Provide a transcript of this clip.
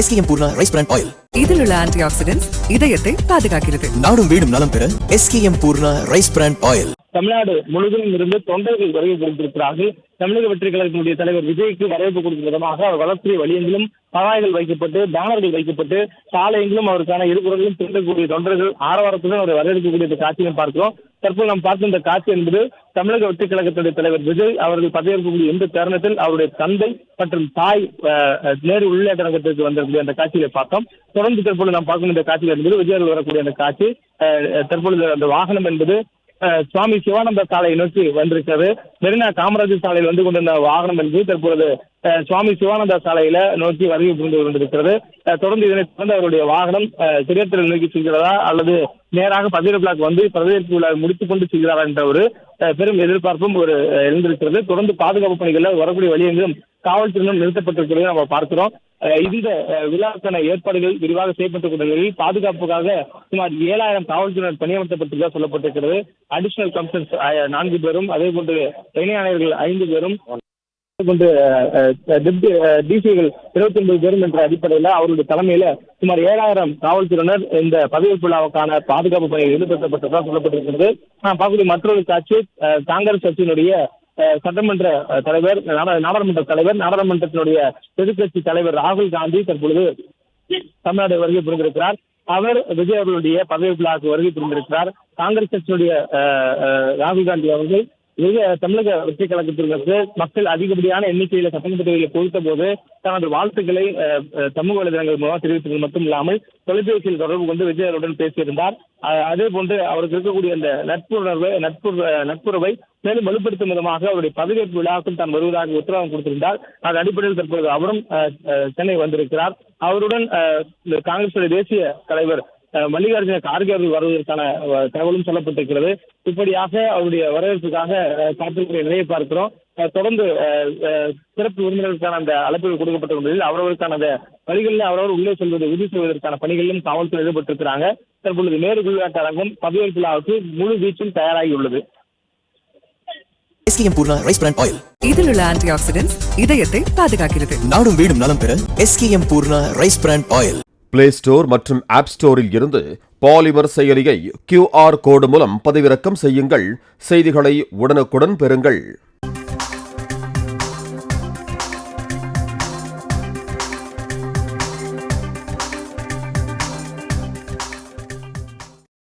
SKM Poorna rice brand oil. இதில் உள்ள anti oxidants இதயத்தை பாதுகாக்கிறது. நாடும் வீடும் நலம் பெற SKM Poorna rice brand oil. Tamil Nadu முழுவதும் இருந்து தொண்டர்கள் வரவு கொடுத்திருக்கிறார்கள். தமிழக வெற்றி கழகத்தினுடைய தலைவர் விஜய்க்கு வரவேற்பு கொடுக்கும் விதமாக அவர் வளர்ச்சியை வழியெங்கிலும் பதாகைகள் வைக்கப்பட்டு பேனர்கள் வைக்கப்பட்டு சாலையெங்கிலும் அவருக்கான இருபுறங்களும் திரண்டக்கூடிய தொண்டர்கள் ஆரவாரத்துடன் அவரை வரவேற்கக்கூடிய இந்த காட்சியை பார்க்கிறோம். தற்போது நாம் பார்த்த இந்த காட்சி என்பது தமிழக வெற்றி கழகத்தினுடைய தலைவர் விஜய் அவர்கள் பதவியேற்கக்கூடிய இந்த தருணத்தில் அவருடைய தந்தை மற்றும் தாய் நேரு உள்ளடக்கத்திற்கு வந்திருக்கக்கூடிய அந்த காட்சியை பார்த்தோம். தொடர்ந்து தற்போது நாம் பார்க்கும் இந்த காட்சிகள் என்பது விஜய் அவர்கள் வரக்கூடிய அந்த காட்சி. தற்பொழுது அந்த வாகனம் என்பது சுவாமி சிவானந்த சாலையை நோக்கி வந்திருக்கிறது. மெரினா காமராஜர் சாலையில் வந்து கொண்டிருந்த வாகனம் என்பது தற்பொழுது சுவாமி சிவானந்தா சாலையில நோக்கி வருகை புரிந்து கொண்டிருக்கிறது. தொடர்ந்து இதனை தொடர்ந்து அவருடைய வாகனம் திரையத்திரை நோக்கி செல்கிறதா அல்லது நேராக பதிவு பிளாக் வந்து பதவியேற்பு விழா முடித்துக் கொண்டு செல்கிறாரா என்ற ஒரு பெரும் எதிர்பார்ப்பும் ஒரு எழுந்திருக்கிறது. தொடர்ந்து பாதுகாப்பு பணிகளில் வரக்கூடிய வழியெங்கும் காவல்துறையினர் நிறுத்தப்பட்டிருக்கிறதை நம்ம பார்க்கிறோம். இந்த விழாக்கான ஏற்பாடுகள் விரிவாக செய்யப்பட்டுள்ள நிலையில் பாதுகாப்புக்காக சுமார் 7000 காவல்துறையினர் பணியமர்த்தப்பட்டிருக்க சொல்லப்பட்டிருக்கிறது. அடிஷனல் கமிஷனர்ஸ் 4 பேரும், அதே போன்று இணை ஆணையர்கள் 5 பேரும் கொண்டு டிசிகள் 29 பேரும் என்ற அடிப்படையில் அவருடைய தலைமையில சுமார் 7000 காவல்துறையினர் இந்த பதவியேற்பு விழாவுக்கான பாதுகாப்பு பணியில் ஈடுபடுத்தப்பட்டதாக சொல்லப்பட்டிருக்கிறது. பார்க்கக்கூடிய மற்றொரு காட்சி காங்கிரஸ் கட்சியினுடைய சட்டமன்ற தலைவர், நாடாளுமன்ற தலைவர், நாடாளுமன்றத்தினுடைய எதிர்கட்சி தலைவர் ராகுல் காந்தி தற்பொழுது தமிழ்நாடு வருகை புரிந்திருக்கிறார். அவர் விஜய் அவர்களுடைய பதவியேற்பு விழாவுக்கு வருகை புரிந்திருக்கிறார். காங்கிரஸ் கட்சியினுடைய ராகுல் காந்தி அவர்கள் தமிழக வெற்றி கழகத்திற்கு மக்கள் அதிகப்படியான எண்ணிக்கையில சட்டமன்ற தொகுதியில் கொடுத்த போது தனது வாழ்த்துக்களை சமூக வலைதளங்கள் மூலம் தெரிவித்தது மட்டும் இல்லாமல் தொலைபேசியில் தொடர்பு கொண்டு விஜய் அவருடன் பேசியிருந்தார். அதே போன்று அவருக்கு இருக்கக்கூடிய அந்த நட்புறவை மேலும் வலுப்படுத்தும் விதமாக அவருடைய பதவியேற்பு விழாவுக்கும் தான் வருவதாக உத்தரவாதம் கொடுத்திருந்தார். அதன் அடிப்படையில் தற்பொழுது அவரும் சென்னை வந்திருக்கிறார். அவருடன் காங்கிரஸ் தேசிய தலைவர் மல்லிகார்ஜுன கார்கே அவர்கள் வருவதற்கான தகவலும் சொல்லப்பட்டிருக்கிறது. இப்படியாக அவருடைய வரவேற்புக்காக காத்திருக்கிற நிலையை பார்க்கிறோம். தொடர்ந்து சிறப்பு விருந்தினருக்கான அந்த அழைப்புகள் கொடுக்கப்பட்ட நிலையில் அவர்களுக்கான அந்த வழிகளில் அவரவர் உள்ளே செல்வதை உறுதி செய்வதற்கான பணிகளிலும் காவல்துறை ஈடுபட்டிருக்கிறாங்க. தற்பொழுது நேரு விளையாட்டு அரங்கம் பதவியேற்பு விழாவுக்கு முழு வீச்சில் தயாராகி உள்ளது. SKM Poorna rice brand oil. இதில் உள்ள ஆன்டி ஆக்சிடென்ட்ஸ் இதயத்தை பாதுகாக்கிறது. நாடும் வீடும் நலம் பெற SKM Poorna rice brand oil. Play store மற்றும் ஆப் ஸ்டோரில் இருந்து பாலிமர் செயலியை QR கோடு மூலம் பதிவிறக்கம் செய்யுங்கள். செய்திகளை உடனுக்குடன் பெறுங்கள்.